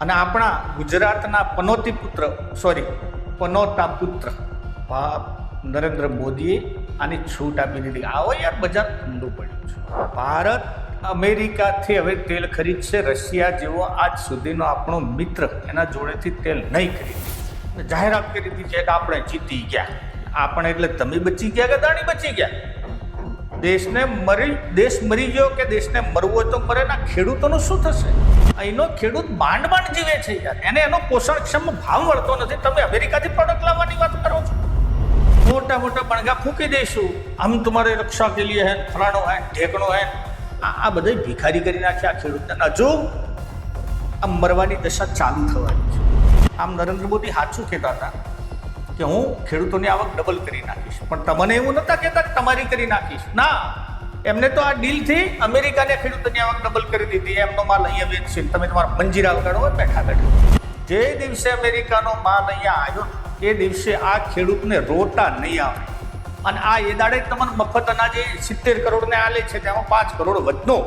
અને આપણા ગુજરાતના પનોતા પુત્ર નરેન્દ્ર મોદીએ આની છૂટ આપી દીધી. આવો યાર, બજાર ઠંડુ પડ્યું છે. ભારત અમેરિકાથી હવે તેલ ખરીદશે. રશિયા જેવો આજ સુધીનો આપણો મિત્ર એના જોડેથી તેલ નહીં ખરીદે. જાહેરાત કરી દીધી છે કે આપણે જીતી ગયા. આપણે એટલે તમે બચી ગયા કે દાણી બચી ગયા? દેશ મરી ગયો કે દેશને મરવો હોય તો મરે. ના, ખેડૂતોનું શું થશે? અહીંનો ખેડૂત માંડ જીવે છે યાર. એને એનો પોષણક્ષમ ભાવ મળતો નથી. તમે અમેરિકાથી પ્રોડક્ટ લાવવાની વાત કરો છો. મોટા બણગા ફૂંકી દઈશું. હમ તમારે રક્ષા કે લીએ હે, ફલાણો હે, ઢેકણો હે. આ બધા ભિખારી કરી નાખ્યા ખેડૂતને. હજુ આ મરવાની દશા ચાલુ થવાની છે. આમ નરેન્દ્ર મોદી સાચું કહેતા હતા કે હું ખેડૂતોની આવક ડબલ કરી નાખીશ, પણ તમને એવું નતા કહેતા કે તમારી કરી નાખીશ. ના, એમને તો આ ડીલથી અમેરિકાને ખેડૂતોની આવક ડબલ કરી દીધી. એમનો માલ અહીંયા વેચશે, તમે તમારા મંજીરા વગાડો બેઠા. જે દિવસે અમેરિકાનો માલ અહીંયા આવ્યો એ દિવસે આ ખેડૂતને રોટા નહીં આવે. અને આ એ દાડે તમને મફત અનાજે 70 કરોડને આલે છે, તેમાં 5 કરોડ વધનો